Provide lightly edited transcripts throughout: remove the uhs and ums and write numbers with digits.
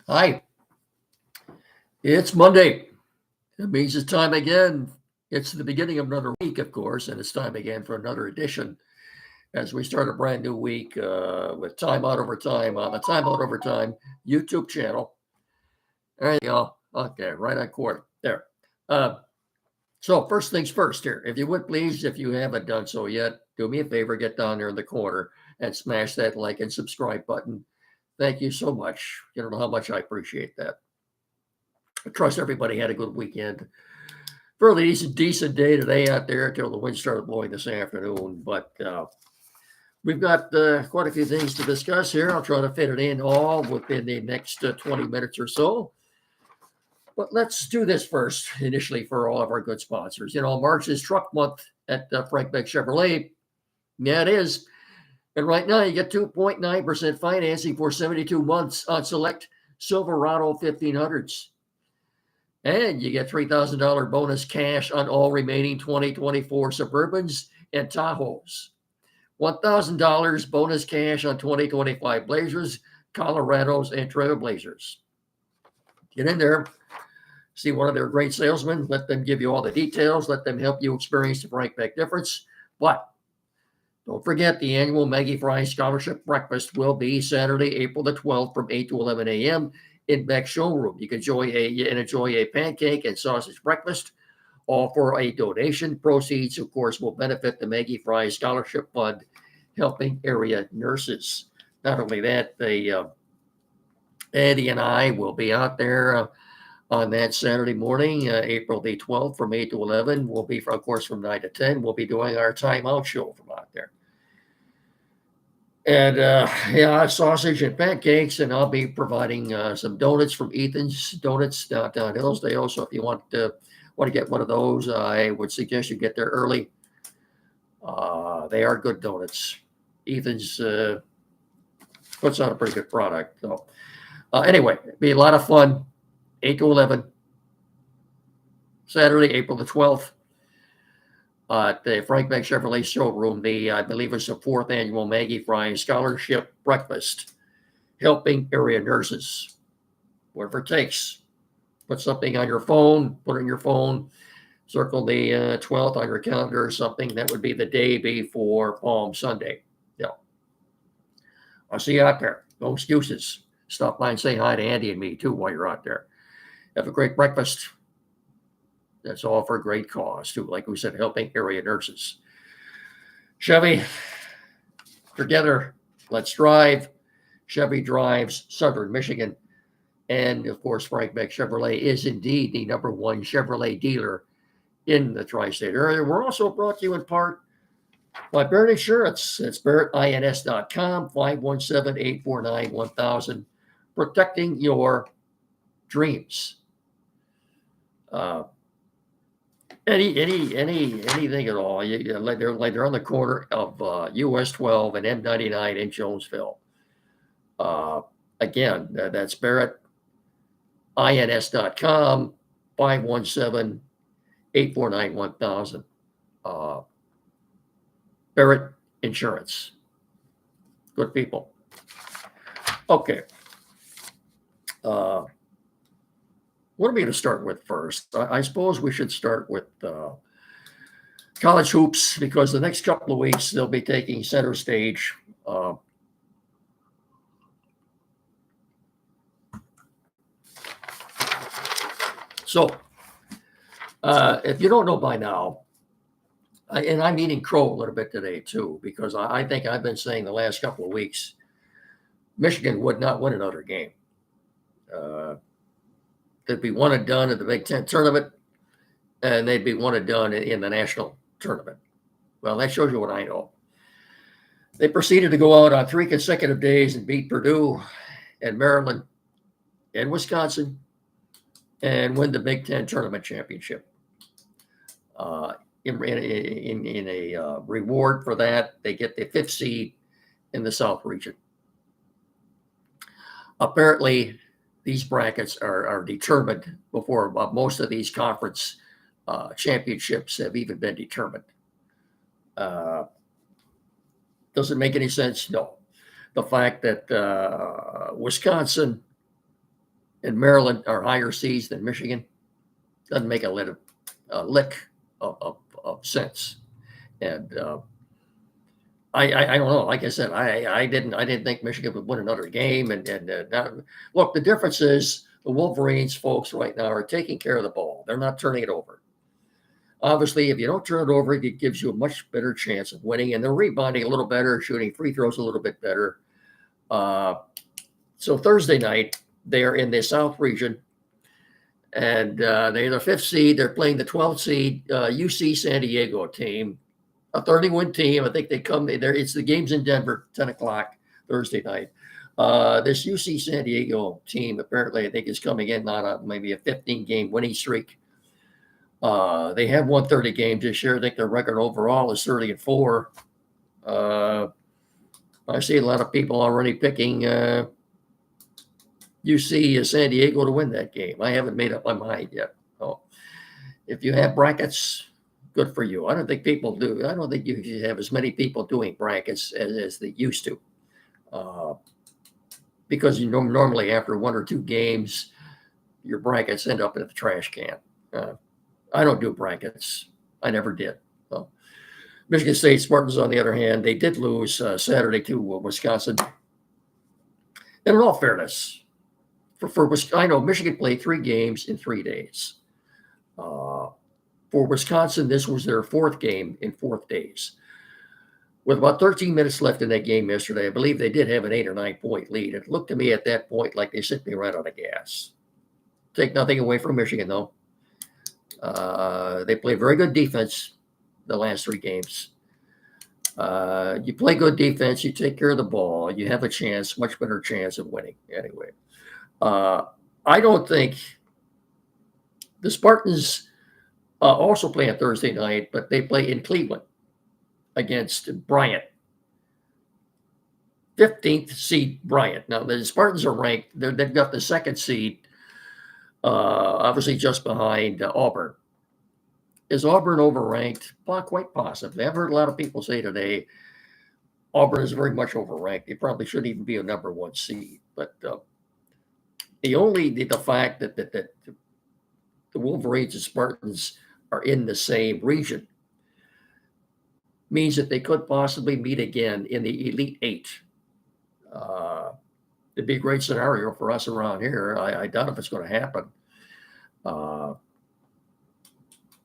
Hi, it's Monday. It means it's time again. It's the beginning of another week, of course, and it's time again for another edition as we start a brand new week with Time Out Over Time on the Time Out Over Time YouTube channel. There you go. Okay, right on quarter. There. Uh, so, first things first here. If you would please, if you haven't done so yet, do me a favor, get down there in the corner and smash that like and subscribe button. Thank you so much. You don't know how much I appreciate that. I trust everybody had a good weekend. Fairly decent day today out there until the wind started blowing this afternoon. But we've got quite a few things to discuss here. I'll try to fit it in all within the next 20 minutes or so. But let's do this first, initially, for all of our good sponsors. You know, March is truck month at Frank Beck Chevrolet. Yeah, it is. And right now, you get 2.9% financing for 72 months on select Silverado 1500s. And you get $3,000 bonus cash on all remaining 2024 Suburbans and Tahoes. $1,000 bonus cash on 2025 Blazers, Colorados, and Trailblazers. Get in there, see one of their great salesmen, let them give you all the details, let them help you experience the Frank Beck difference. But don't forget the annual Maggie Fry Scholarship Breakfast will be Saturday, April the 12th from 8 to 11 a.m. in Beck's showroom. You can enjoy a pancake and sausage breakfast, all for a donation. Proceeds, of course, will benefit the Maggie Fry Scholarship Fund, helping area nurses. Not only that, Eddie and I will be out there on that Saturday morning, April the 12th from 8 to 11. We'll be, of course, from 9 to 10. We'll be doing our timeout show from out there. And sausage and pancakes, and I'll be providing some donuts from Ethan's Donuts downtown Hillsdale. So if you want to get one of those, I would suggest you get there early. They are good donuts. Ethan's puts out a pretty good product. So anyway, it'll be a lot of fun. 8 to 11, Saturday, April the 12th. At the Frank Beck Chevrolet showroom, I believe it's the 4th annual Maggie Fry Scholarship Breakfast, helping area nurses. Whatever it takes. Put something on your phone, put it in your phone, circle the 12th on your calendar or something. That would be the day before Palm Sunday. Yeah. I'll see you out there. No excuses. Stop by and say hi to Andy and me, too, while you're out there. Have a great breakfast. That's all for a great cause, too. Like we said, helping area nurses. Chevy, together, let's drive. Chevy drives Southern Michigan. And, of course, Frank Beck Chevrolet is indeed the number one Chevrolet dealer in the tri-state area. We're also brought to you in part by Barrett Insurance. It's barrettins.com, 517-849-1000, protecting your dreams. Anything at all. They're on the corner of US 12 and M99 in Jonesville. Again, that's barrettins.com, 517-849-1000. Barrett Insurance. Good people. Okay. What are we going to start with first? I suppose we should start with college hoops, because the next couple of weeks they'll be taking center stage. So if you don't know by now, and I'm eating crow a little bit today too, because I think I've been saying the last couple of weeks, Michigan would not win another game. They'd be one and done at the Big Ten tournament, and they'd be one and done in the national tournament. Well, that shows you what I know. They proceeded to go out on 3 consecutive days and beat Purdue and Maryland and Wisconsin and win the Big Ten tournament championship. In a reward for that, they get the 5th seed in the South region. Apparently, these brackets are determined before most of these conference championships have even been determined. Does it make any sense? No. The fact that Wisconsin and Maryland are higher seeds than Michigan. Doesn't make a lick of sense. And I don't know. Like I said, I didn't think Michigan would win another game. Look, the difference is the Wolverines folks right now are taking care of the ball. They're not turning it over. Obviously, if you don't turn it over, it gives you a much better chance of winning. And they're rebounding a little better, shooting free throws a little bit better. So Thursday night, they are in the South region. And they're the 5th seed. They're playing the 12th seed UC San Diego team, a 30-win team. I think they come there. It's the game's in Denver, 10 o'clock Thursday night. This UC San Diego team apparently I think is coming in on maybe a 15-game winning streak. They have won 30 games this year. I think their record overall is 30-4. I see a lot of people already picking UC San Diego to win that game. I haven't made up my mind yet. So if you have brackets, good for you. I don't think people do. I don't think you have as many people doing brackets as they used to. Because you normally after 1 or 2 games, your brackets end up in the trash can. I don't do brackets. I never did. So, Michigan State Spartans, on the other hand, they did lose Saturday to Wisconsin. And in all fairness, I know Michigan played 3 games in 3 days. For Wisconsin, this was their 4th game in 4 days. With about 13 minutes left in that game yesterday, I believe they did have an 8 or 9 point lead. It looked to me at that point like they sent me right on the gas. Take nothing away from Michigan, though. They played very good defense the last 3 games. You play good defense, you take care of the ball, you have a chance, much better chance of winning anyway. I don't think the Spartans also play on Thursday night, but they play in Cleveland against Bryant. 15th seed Bryant. Now, the Spartans are ranked. They've got the 2nd seed, obviously just behind Auburn. Is Auburn overranked? Well, quite possibly. I've heard a lot of people say today Auburn is very much overranked. They probably shouldn't even be a number 1 seed. But the fact that the Wolverines and Spartans are in the same region means that they could possibly meet again in the Elite 8. It'd be a great scenario for us around here. I doubt if it's going to happen.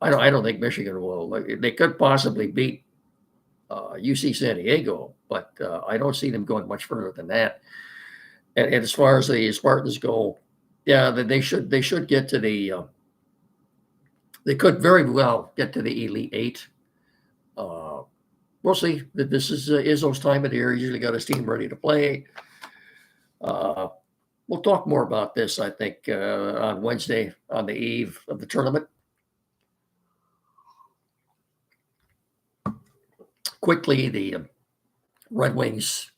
I don't think Michigan will. They could possibly beat UC San Diego, but I don't see them going much further than that. And as far as the Spartans go, yeah, they should get to the. They could very well get to the Elite 8. We'll see. This is Izzo's time of the year. He's usually got his team ready to play. We'll talk more about this, I think, on Wednesday on the eve of the tournament. Quickly, the Red Wings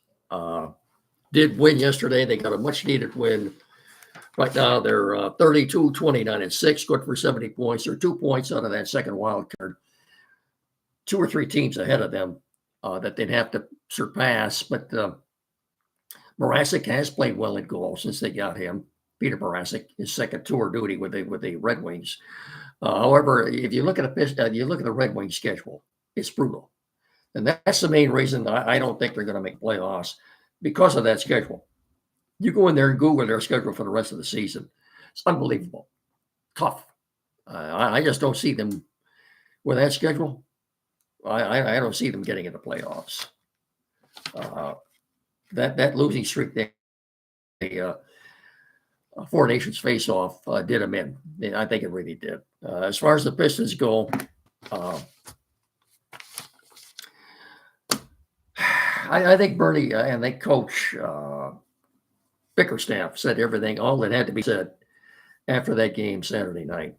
did win yesterday. They got a much-needed win. Right now, they're 32-29-6, good for 70 points. They're 2 points out of that second wild card. 2 or 3 teams ahead of them that they'd have to surpass. But Mrazek has played well in goal since they got him. Peter Mrazek, his second tour duty with the Red Wings. However, if you look at the Red Wings schedule, it's brutal. And that's the main reason I don't think they're going to make playoffs, because of that schedule. You go in there and Google their schedule for the rest of the season. It's unbelievable. Tough. I just don't see them with that schedule. I don't see them getting into playoffs. That losing streak, the Four Nations face-off did them in. I think it really did. As far as the Pistons go, I think Bernie and they coach Bickerstaff said everything, all that had to be said after that game Saturday night.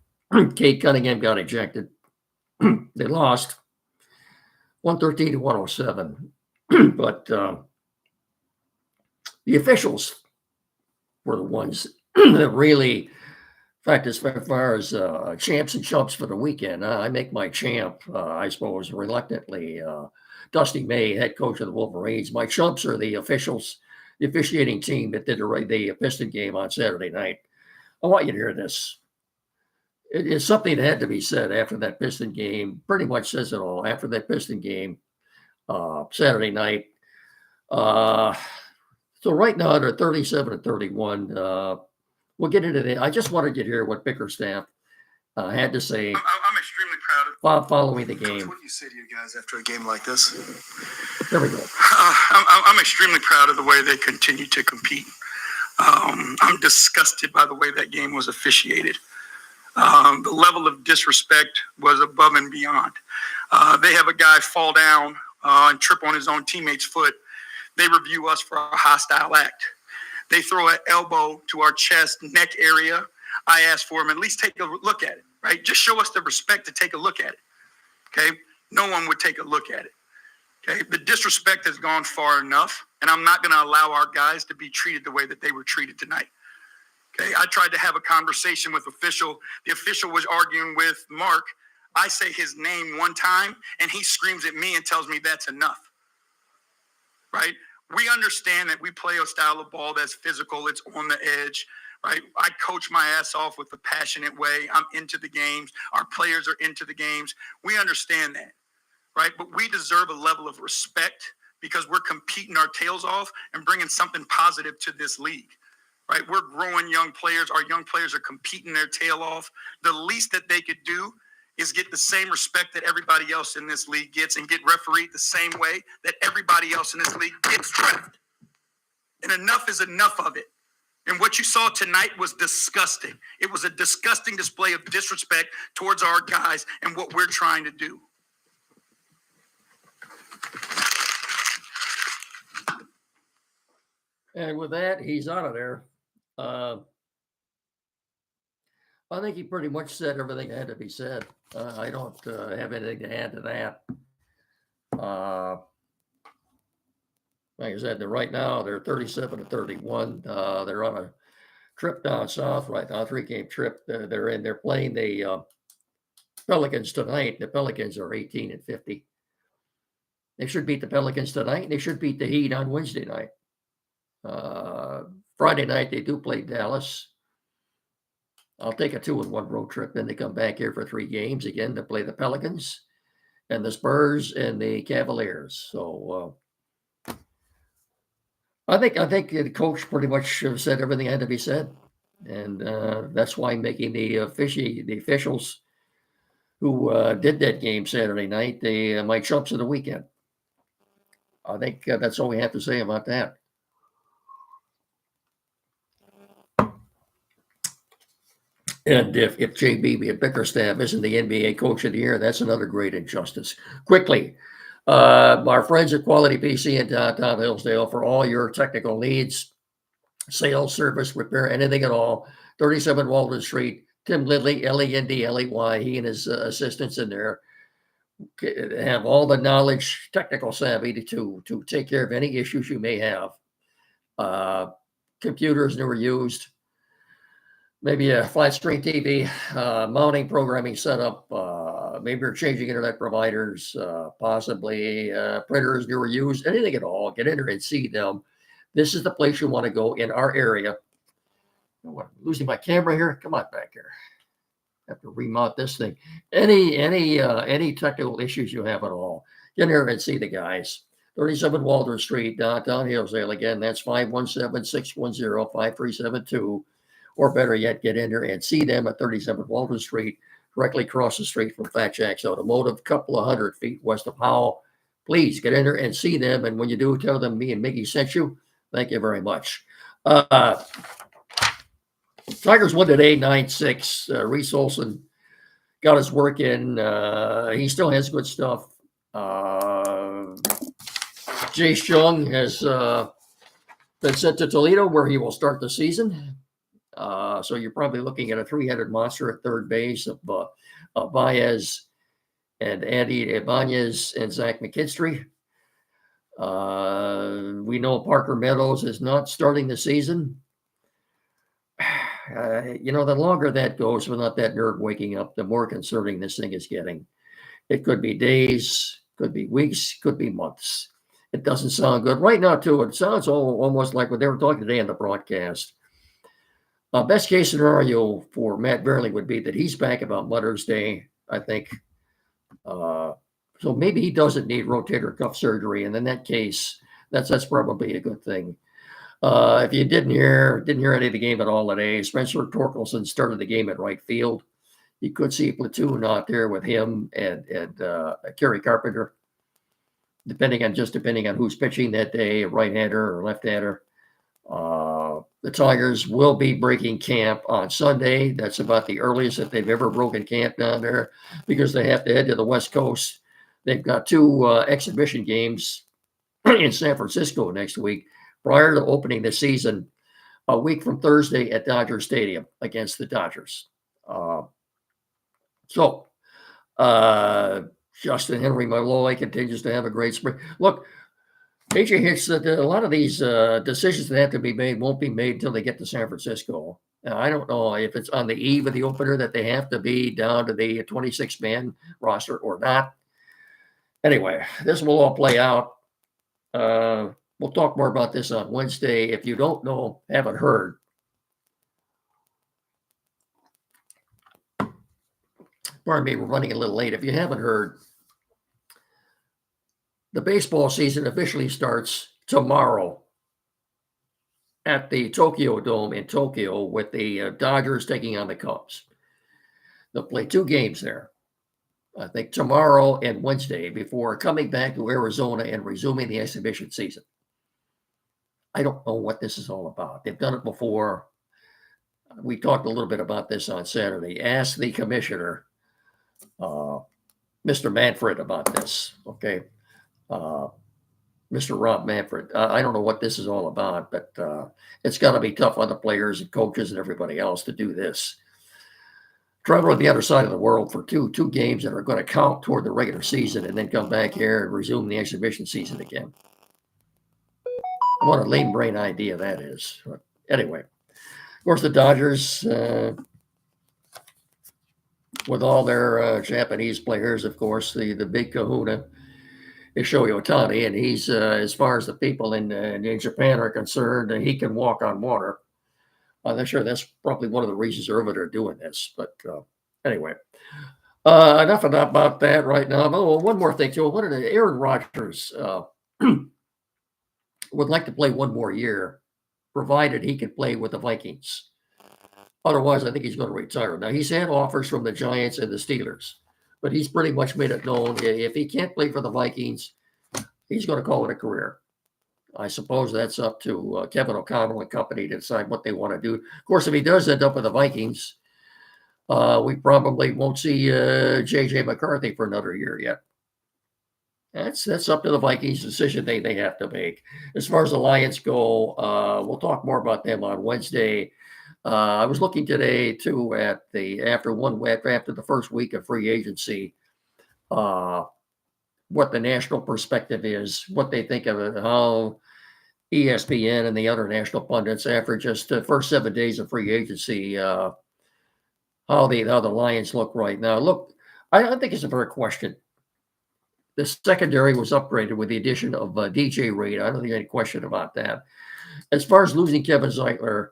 Kate Cunningham got ejected. They lost 113-107. But the officials were the ones that really, in fact, as far as champs and chumps for the weekend, I make my champ, I suppose, reluctantly, Dusty May, head coach of the Wolverines. My chumps are the officials, the officiating team that did the Piston game on Saturday night. I want you to hear this. It's something that had to be said after that Piston game. Pretty much says it all. After that Piston game, Saturday night. So right now they're 37-31. We'll get into it. I just wanted you to hear what Bickerstaff had to say. I'm extremely proud of following the game. Coach, what do you say to your guys after a game like this? There we go. I'm extremely proud of the way they continue to compete. I'm disgusted by the way that game was officiated. The level of disrespect was above and beyond. They have a guy fall down and trip on his own teammate's foot. They review us for a hostile act. They throw an elbow to our chest, neck area. I asked for him, at least take a look at it, right? Just show us the respect to take a look at it, okay? No one would take a look at it, okay? The disrespect has gone far enough, and I'm not going to allow our guys to be treated the way that they were treated tonight, okay? I tried to have a conversation with official. The official was arguing with Mark. I say his name one time, and he screams at me and tells me that's enough, right? We understand that we play a style of ball that's physical. It's on the edge, right? I coach my ass off with a passionate way. I'm into the games. Our players are into the games. We understand that, right? But we deserve a level of respect because we're competing our tails off and bringing something positive to this league, right? We're growing young players. Our young players are competing their tail off. The least that they could do is get the same respect that everybody else in this league gets and get refereed the same way that everybody else in this league gets reffed. And enough is enough of it. And what you saw tonight was disgusting. It was a disgusting display of disrespect towards our guys and what we're trying to do. And with that, he's out of there. I think he pretty much said everything that had to be said. I don't have anything to add to that. Like I said, right now they're 37-31. They're on a trip down south right now, 3-game trip. They're playing the Pelicans tonight. The Pelicans are 18-50. They should beat the Pelicans tonight. They should beat the Heat on Wednesday night. Friday night they do play Dallas. I'll take a 2-1 road trip. Then they come back here for 3 games again to play the Pelicans and the Spurs and the Cavaliers. So I think the coach pretty much said everything had to be said, and that's why I'm making the officials who did that game Saturday night my chumps of the weekend. I think that's all we have to say about that. And if JB Bickerstaff isn't the NBA Coach of the Year, that's another great injustice. Quickly, our friends at Quality PC in downtown Hillsdale for all your technical needs, sales, service, repair, anything at all. 37 Walden Street. Tim Lindley, Lendley. He and his assistants in there have all the knowledge, technical savvy to take care of any issues you may have. Computers never used. Maybe a flat screen TV, mounting programming setup, maybe you're changing internet providers, possibly printers never used, anything at all. Get in there and see them. This is the place you want to go in our area. Oh, I'm losing my camera here. Come on back here. I have to remount this thing. Any technical issues you have at all, get in there and see the guys. 37 Waldron Street, downtown Hillsdale. Again, that's 517-610-5372. Or better yet, get in there and see them at 37 Walden Street, directly across the street from Fat Jack's Automotive, a couple of 100 feet west of Howell. Please get in there and see them. And when you do, tell them me and Mickey sent you. Thank you very much. Tigers won today, 9-6. Reese Olson got his work in. He still has good stuff. Jace Jung has been sent to Toledo, where he will start the season. So you're probably looking at a 3-headed monster at third base of Baez and Andy Ibanez and Zach McKinstry. We know Parker Meadows is not starting the season. The longer that goes without that nerve waking up, the more concerning this thing is getting. It could be days, could be weeks, could be months. It doesn't sound good. Right now, too, it sounds almost like what they were talking today in the broadcast. Best case scenario for Matt Burley would be that he's back about Mother's Day, I think. So maybe he doesn't need rotator cuff surgery, and in that case, that's probably a good thing. If you didn't hear any of the game at all today, Spencer Torkelson started the game at right field. You could see a platoon out there with him and Kerry Carpenter, depending on who's pitching that day, a right-hander or left-hander. The Tigers will be breaking camp on Sunday. That's about the earliest that they've ever broken camp down there because they have to head to the West Coast. They've got 2 exhibition games in San Francisco next week prior to opening the season a week from Thursday at Dodger Stadium against the Dodgers. Justin Henry Malloy continues to have a great spring. Look, AJ Hicks, that a lot of these decisions that have to be made won't be made until they get to San Francisco. Now, I don't know if it's on the eve of the opener that they have to be down to the 26-man roster or not. Anyway, this will all play out. We'll talk more about this on Wednesday. If you don't know, haven't heard, pardon me, we're running a little late. If you haven't heard, the baseball season officially starts tomorrow at the Tokyo Dome in Tokyo with the Dodgers taking on the Cubs. They'll play 2 games there, I think tomorrow and Wednesday, before coming back to Arizona and resuming the exhibition season. I don't know what this is all about. They've done it before. We talked a little bit about this on Saturday. Ask the commissioner, Mr. Manfred, about this, okay? Mr. Rob Manfred. I don't know what this is all about, but it's got to be tough on the players and coaches and everybody else to do this. Travel on the other side of the world for two games that are going to count toward the regular season and then come back here and resume the exhibition season again. What a lame brain idea that is. But anyway, of course, the Dodgers, with all their Japanese players, of course, the big kahuna is Shohei Ohtani, and he's, as far as the people in Japan are concerned, he can walk on water. I'm not sure that's probably one of the reasons they're doing this. But anyway, enough about that right now. Oh, one more thing, too. Aaron Rodgers would like to play one more year, provided he can play with the Vikings. Otherwise, I think he's going to retire. Now, he's had offers from the Giants and the Steelers, but he's pretty much made it known if he can't play for the Vikings, he's going to call it a career. I suppose that's up to Kevin O'Connell and company to decide what they want to do. Of course, if he does end up with the Vikings, we probably won't see J.J. McCarthy for another year yet. That's up to the Vikings' decision they have to make. As far as the Lions go, we'll talk more about them on Wednesday. I was looking today, too, at after the first week of free agency, what the national perspective is, what they think of it, how ESPN and the other national pundits, after just the first 7 days of free agency, how the Lions look right now. Look, I think it's a fair question. The secondary was upgraded with the addition of DJ Reed. I don't think there's any question about that. As far as losing Kevin Zeitler,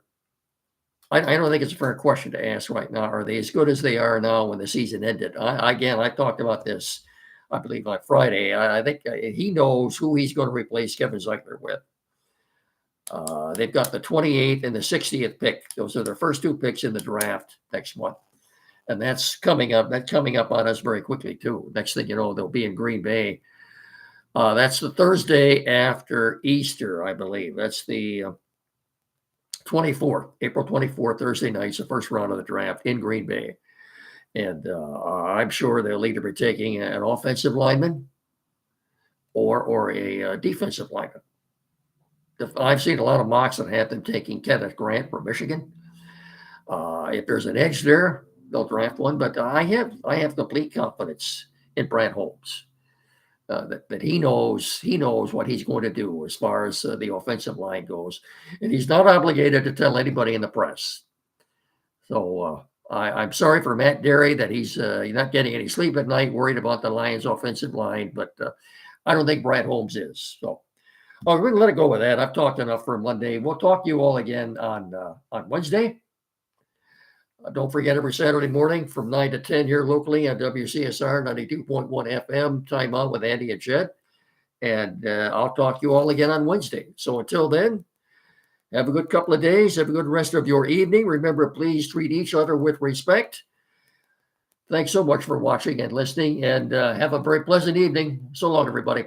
I don't think it's a fair question to ask right now. Are they as good as they are now when the season ended? I talked about this, I believe, on Friday. I think he knows who he's going to replace Kevin Zeitler with. They've got the 28th and the 60th pick. Those are their first 2 picks in the draft next month. And that's coming up. That's coming up on us very quickly, too. Next thing you know, they'll be in Green Bay. That's the Thursday after Easter, I believe. That's the 24th, April 24th, Thursday night. It's the first round of the draft in Green Bay. And I'm sure they'll either be taking an offensive lineman or a defensive lineman. I've seen a lot of mocks that have them taking Kenneth Grant from Michigan. If there's an edge there, they'll draft one. But I have complete confidence in Brad Holmes that he knows what he's going to do as far as the offensive line goes, and he's not obligated to tell anybody in the press. So I'm sorry for Matt Derry that he's not getting any sleep at night, worried about the Lions' offensive line, but I don't think Brad Holmes is. So we're going to let it go with that. I've talked enough for Monday. We'll talk to you all again on Wednesday. Don't forget, every Saturday morning from 9 to 10 here locally on WCSR 92.1 FM, Time On with Andy and Jed. And I'll talk to you all again on Wednesday. So until then, have a good couple of days. Have a good rest of your evening. Remember, please treat each other with respect. Thanks so much for watching and listening, and have a very pleasant evening. So long, everybody.